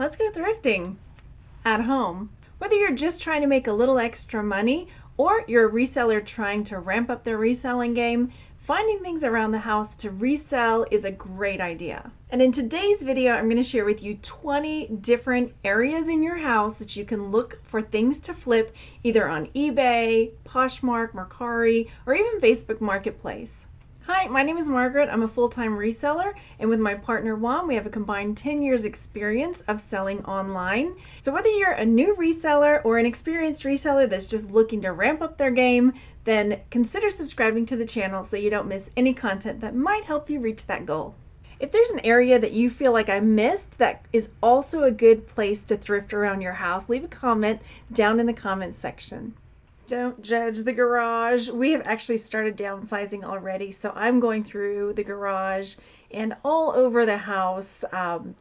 Let's go thrifting at home. Whether you're just trying to make a little extra money or you're a reseller trying to ramp up their reselling game, finding things around the house to resell is a great idea. And in today's video, I'm going to share with you 20 different areas in your house that you can look for things to flip either on eBay, Poshmark, Mercari, or even Facebook Marketplace. Hi, my name is Margaret. I'm a full-time reseller, and with my partner Juan, we have a combined 10 years experience of selling online. So whether you're a new reseller or an experienced reseller that's just looking to ramp up their game, then consider subscribing to the channel so you don't miss any content that might help you reach that goal. If there's an area that you feel like I missed that is also a good place to thrift around your house, leave a comment down in the comments section. Don't judge the garage. We have actually started downsizing already, so I'm going through the garage and all over the house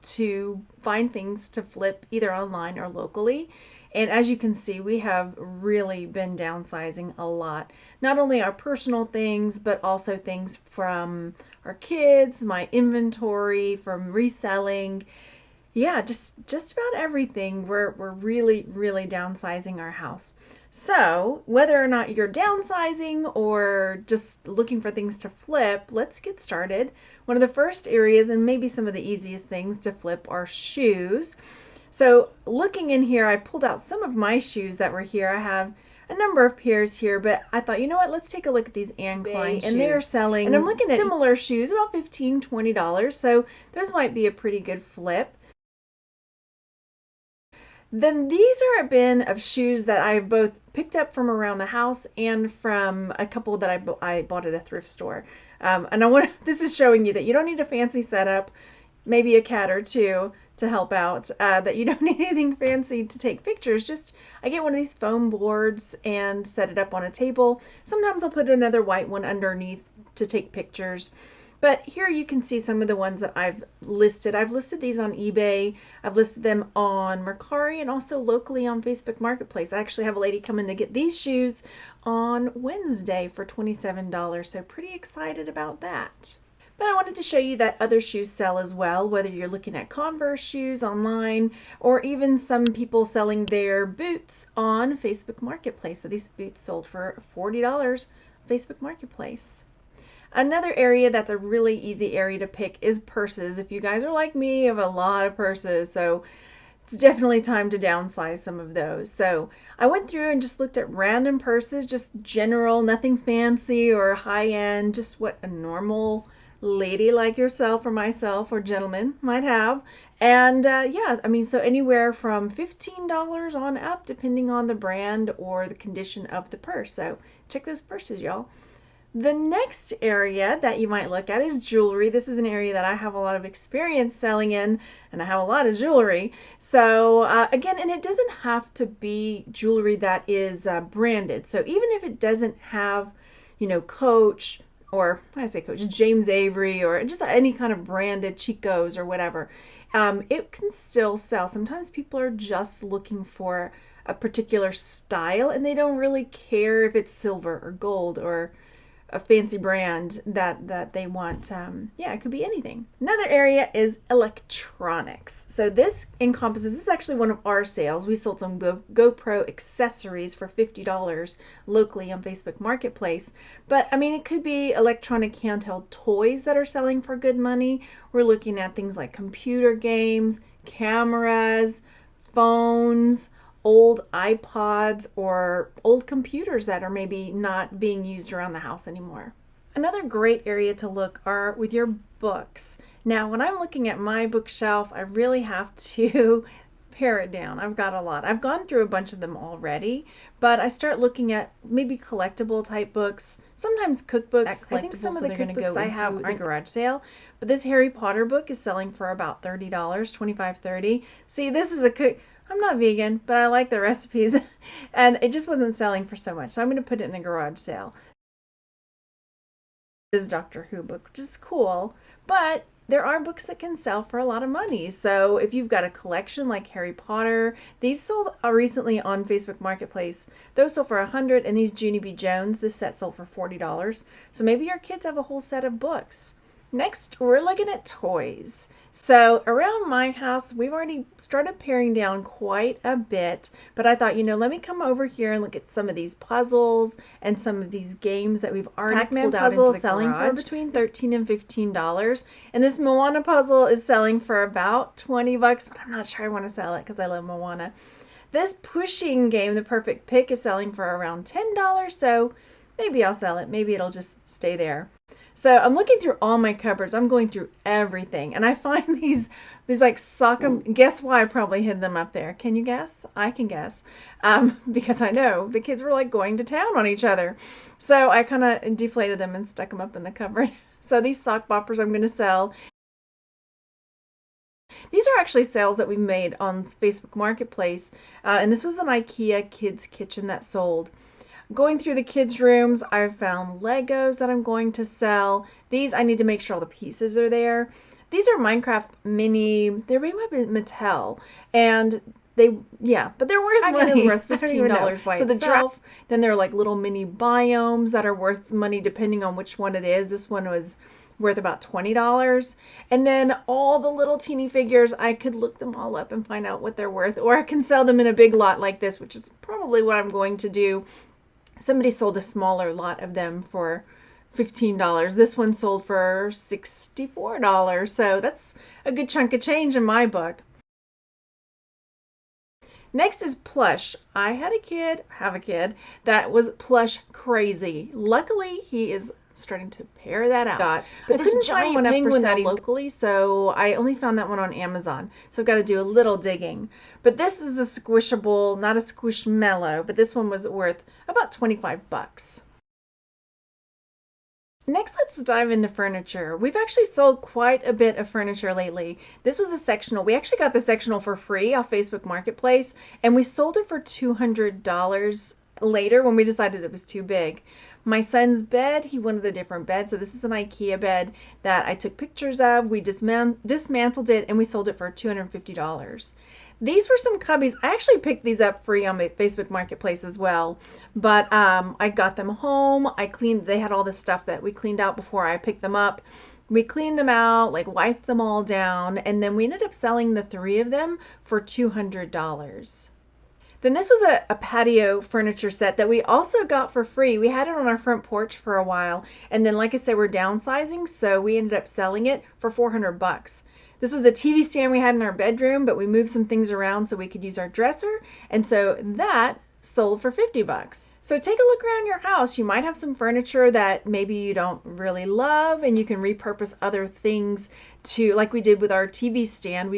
to find things to flip either online or locally. And as you can see, we have really been downsizing a lot. Not only our personal things, but also things from our kids, my inventory, from reselling. Yeah, just about everything. We're really downsizing our house. So whether or not you're downsizing or just looking for things to flip, let's get started. One of the first areas, and maybe some of the easiest things to flip, are shoes. So looking in here, I pulled out some of my shoes that were here. I have a number of pairs here, but I thought, you know what, let's take a look at these Anne Klein shoes. And they're selling, and I'm looking at similar shoes, about $15, $20. So those might be a pretty good flip. Then these are a bin of shoes that I've both picked up from around the house and from a couple that I bought at a thrift store. And this is showing you that you don't need a fancy setup, maybe a cat or two to help out, that you don't need anything fancy to take pictures. Just, I get one of these foam boards and set it up on a table. Sometimes I'll put another white one underneath to take pictures. But here you can see some of the ones that I've listed. I've listed these on eBay. I've listed them on Mercari and also locally on Facebook Marketplace. I actually have a lady coming to get these shoes on Wednesday for $27. So pretty excited about that. But I wanted to show you that other shoes sell as well, whether you're looking at Converse shoes online or even some people selling their boots on Facebook Marketplace. So these boots sold for $40 Facebook Marketplace. Another area that's a really easy area to pick is purses. If you guys are like me, you have a lot of purses, so it's definitely time to downsize some of those. So I went through and just looked at random purses, just general, nothing fancy or high-end, just what a normal lady like yourself or myself or gentleman might have. And yeah, I mean, so anywhere from $15 on up, depending on the brand or the condition of the purse. So check those purses, y'all. The next area that you might look at is jewelry. This is an area that I have a lot of experience selling in, and I have a lot of jewelry. So again, and it doesn't have to be jewelry that is branded. So even if it doesn't have, you know, Coach, or when I say Coach, James Avery, or just any kind of branded Chico's or whatever, it can still sell. Sometimes people are just looking for a particular style, and they don't really care if it's silver or gold or a fancy brand that they want. Yeah, it could be anything. Another area is electronics. So this is actually one of our sales. We sold some GoPro accessories for $50 locally on Facebook Marketplace. But I mean, it could be electronic handheld toys that are selling for good money. We're looking at things like computer games, cameras, phones, old iPods, or old computers that are maybe not being used around the house anymore. Another great area to look are with your books. Now, when I'm looking at my bookshelf, I really have to pare it down. I've got a lot. I've gone through a bunch of them already, but I start looking at maybe collectible type books, sometimes cookbooks. I think some of the cookbooks I have are garage sale, but this Harry Potter book is selling for about $30, $25, $30. See, this is a cook. I'm not vegan, but I like the recipes, and it just wasn't selling for so much, so I'm going to put it in a garage sale. This Doctor Who book, which is cool, but there are books that can sell for a lot of money. So if you've got a collection like Harry Potter, these sold recently on Facebook Marketplace. Those sold for $100, and these Junie B. Jones, this set sold for $40. So maybe your kids have a whole set of books. Next, we're looking at toys. So around my house, we've already started paring down quite a bit, but I thought, let me come over here and look at some of these puzzles and some of these games that we've already pulled out into the selling for between $13 and $15. And this Moana puzzle is selling for about 20 bucks, but I'm not sure I want to sell it because I love Moana. This pushing game, The Perfect Pick, is selling for around $10, so maybe I'll sell it. Maybe it'll just stay there. So I'm looking through all my cupboards. I'm going through everything, and I find these like sock 'em. Guess why I probably hid them up there? Can you guess? I can guess, because I know the kids were like going to town on each other. So I kind of deflated them and stuck them up in the cupboard. So these sock boppers I'm going to sell. These are actually sales that we made on Facebook Marketplace, and this was an IKEA kids kitchen that sold. Going through the kids' rooms, I've found Legos that I'm going to sell. These, I need to make sure all the pieces are there. These are Minecraft mini, they're made by Mattel, and but they're worth money. Is worth $15 by itself. Then there are like little mini biomes that are worth money depending on which one it is. This one was worth about $20. And then all the little teeny figures, I could look them all up and find out what they're worth, or I can sell them in a big lot like this, which is probably what I'm going to do. Somebody sold a smaller lot of them for $15. This one sold for $64, so that's a good chunk of change in my book. Next is Plush. I have a kid that was Plush crazy. Luckily, he is starting to pare that out. But this giant penguin that locally, so I only found that one on Amazon. So I've got to do a little digging. But this is a squishable, not a squishmallow, but this one was worth about 25 bucks. Next, let's dive into furniture. We've actually sold quite a bit of furniture lately. This was a sectional. We actually got the sectional for free off Facebook Marketplace, and we sold it for $200 later when we decided it was too big. My son's bed, he wanted a different bed, so this is an IKEA bed that I took pictures of. We dismantled it, and we sold it for $250. These were some cubbies. I actually picked these up free on my Facebook Marketplace as well, but I got them home. They had all the stuff that we cleaned out before I picked them up. We cleaned them out, like wiped them all down, and then we ended up selling the 3 of them for $200. Then this was a patio furniture set that we also got for free. We had it on our front porch for a while, and then like I said, we're downsizing, so we ended up selling it for 400 bucks. This was a TV stand we had in our bedroom, but we moved some things around so we could use our dresser, and so that sold for 50 bucks. So take a look around your house. You might have some furniture that maybe you don't really love, and you can repurpose other things to, like we did with our TV stand.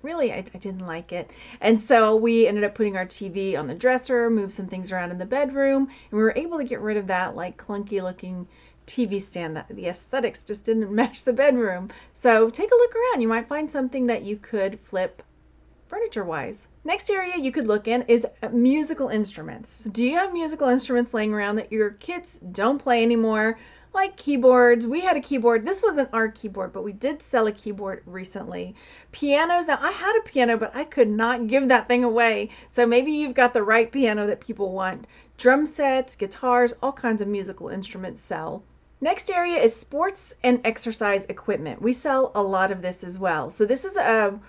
I didn't like it. And so we ended up putting our TV on the dresser, moved some things around in the bedroom, and we were able to get rid of that like clunky looking TV stand that the aesthetics just didn't match the bedroom. So take a look around. You might find something that you could flip furniture wise. Next area you could look in is musical instruments. Do you have musical instruments laying around that your kids don't play anymore? Like keyboards. We had a keyboard. This wasn't our keyboard, but we did sell a keyboard recently. Pianos. Now I had a piano, but I could not give that thing away. So maybe you've got the right piano that people want. Drum sets, guitars, all kinds of musical instruments sell. Next area is sports and exercise equipment. We sell a lot of this as well. So this is a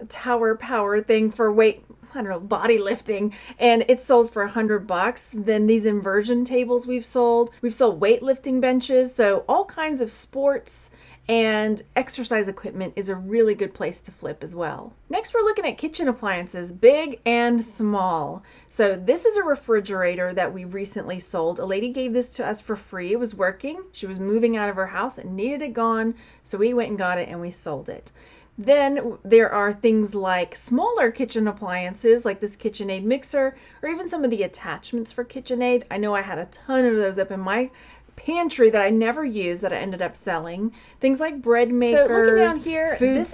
tower power thing for weight, I don't know, body lifting, and it's sold for 100 bucks. Then these inversion tables we've sold weightlifting benches. So all kinds of sports and exercise equipment is a really good place to flip as well. Next, we're looking at kitchen appliances, big and small. So this is a refrigerator that we recently sold. A lady gave this to us for free. It was working. She was moving out of her house and needed it gone, so we went and got it and we sold it. Then there are things like smaller kitchen appliances like this KitchenAid mixer, or even some of the attachments for KitchenAid. I know I had a ton of those up in my pantry that I never used that I ended up selling. Things like bread makers, so looking down here, food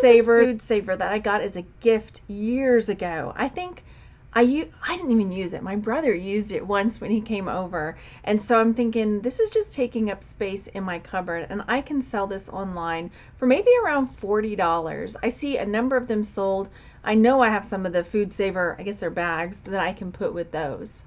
saver that I got as a gift years ago. I think I didn't even use it. My brother used it once when he came over. And so I'm thinking, this is just taking up space in my cupboard, and I can sell this online for maybe around $40. I see a number of them sold. I know I have some of the food saver, I guess they're bags, that I can put with those.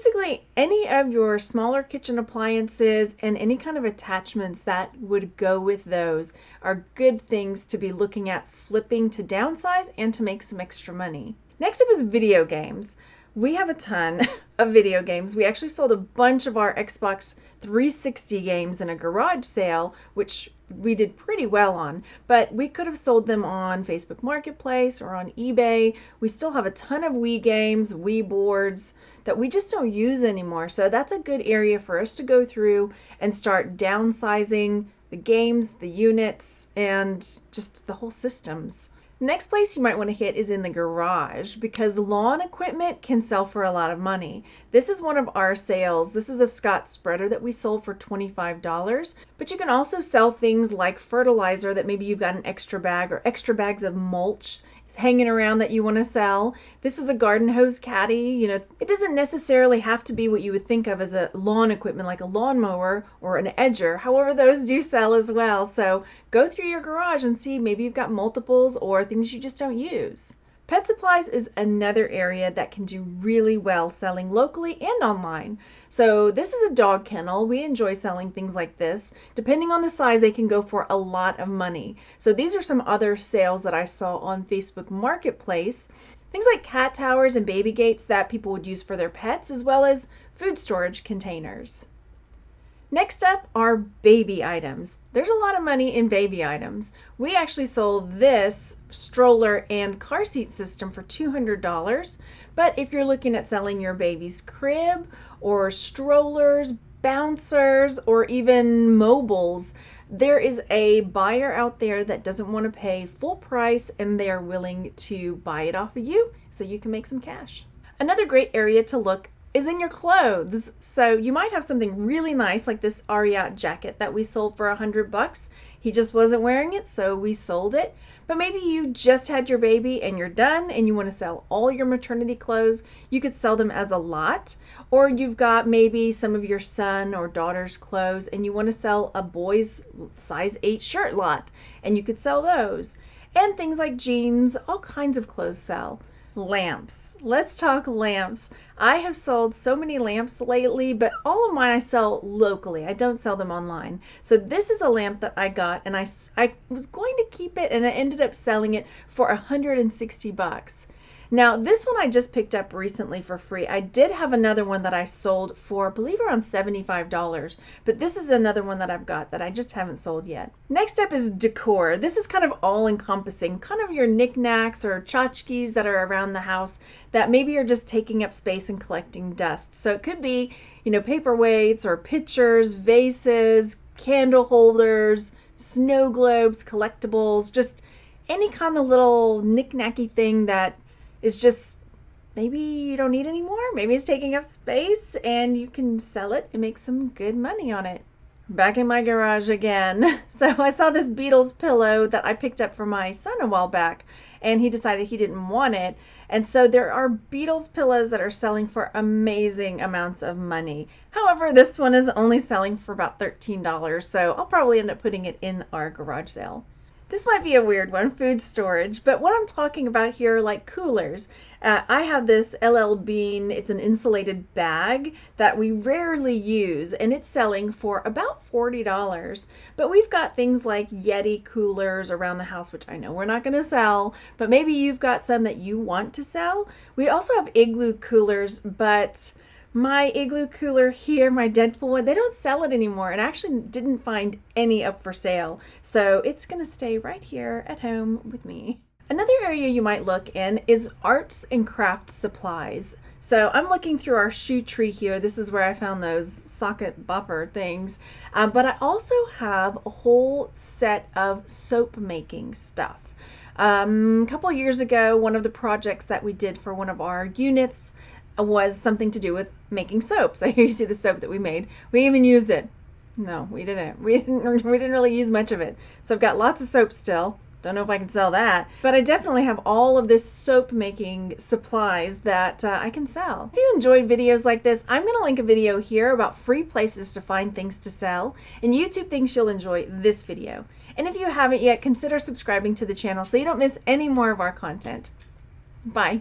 basically any of your smaller kitchen appliances and any kind of attachments that would go with those are good things to be looking at flipping to downsize and to make some extra money. Next up is video games. We have a ton of video games. We actually sold a bunch of our Xbox 360 games in a garage sale, which we did pretty well on, but we could have sold them on Facebook Marketplace or on eBay. We still have a ton of Wii games, Wii boards that we just don't use anymore. So that's a good area for us to go through and start downsizing the games, the units, and just the whole systems. Next place you might want to hit is in the garage because lawn equipment can sell for a lot of money. This is one of our sales. This is a Scott spreader that we sold for $25, but you can also sell things like fertilizer that maybe you've got an extra bag or extra bags of mulch hanging around that you want to sell. This is a garden hose caddy. You know, it doesn't necessarily have to be what you would think of as a lawn equipment like a lawnmower or an edger. However, those do sell as well. So go through your garage and see maybe you've got multiples or things you just don't use. Pet supplies is another area that can do really well selling locally and online. So this is a dog kennel. We enjoy selling things like this. Depending on the size, they can go for a lot of money. So these are some other sales that I saw on Facebook Marketplace. Things like cat towers and baby gates that people would use for their pets, as well as food storage containers. Next up are baby items. There's a lot of money in baby items. We actually sold this stroller and car seat system for $200, but if you're looking at selling your baby's crib or strollers, bouncers, or even mobiles, there is a buyer out there that doesn't want to pay full price and they are willing to buy it off of you so you can make some cash. Another great area to look is in your clothes. So you might have something really nice like this Ariat jacket that we sold for $100. He just wasn't wearing it, so we sold it. But maybe you just had your baby and you're done and you want to sell all your maternity clothes. You could sell them as a lot. Or you've got maybe some of your son or daughter's clothes and you want to sell a boy's size 8 shirt lot, and you could sell those. And things like jeans, all kinds of clothes sell. Lamps. Let's talk lamps. I have sold so many lamps lately, but all of mine I sell locally. I don't sell them online. So this is a lamp that I got, and I was going to keep it, and I ended up selling it for $160. Now, this one I just picked up recently for free. I did have another one that I sold for, I believe, around $75, but this is another one that I've got that I just haven't sold yet. Next up is decor. This is kind of all-encompassing, kind of your knickknacks or tchotchkes that are around the house that maybe are just taking up space and collecting dust. So it could be, you know, paperweights or pitchers, vases, candle holders, snow globes, collectibles, just any kind of little knick-knacky thing that is just maybe you don't need anymore. Maybe it's taking up space and you can sell it and make some good money on it. Back in my garage again. So I saw this Beatles pillow that I picked up for my son a while back, and he decided he didn't want it. And so there are Beatles pillows that are selling for amazing amounts of money. However, this one is only selling for about $13, so I'll probably end up putting it in our garage sale. This might be a weird one, food storage, but what I'm talking about here are like coolers. I have this LL Bean. It's an insulated bag that we rarely use, and it's selling for about $40. But we've got things like Yeti coolers around the house, which I know we're not going to sell, but maybe you've got some that you want to sell. We also have Igloo coolers, but my Igloo cooler here, my Deadpool one, they don't sell it anymore, and I actually didn't find any up for sale. So it's going to stay right here at home with me. Another area you might look in is arts and crafts supplies. So I'm looking through our shoe tree here. This is where I found those socket bopper things. But I also have a whole set of soap making stuff. A couple years ago, one of the projects that we did for one of our units was something to do with making soap. So here you see the soap that we made. We even used it. No, we didn't. We didn't really use much of it. So I've got lots of soap still. Don't know if I can sell that, but I definitely have all of this soap making supplies that I can sell. If you enjoyed videos like this, I'm going to link a video here about free places to find things to sell, and YouTube thinks you'll enjoy this video. And if you haven't yet, consider subscribing to the channel so you don't miss any more of our content. Bye.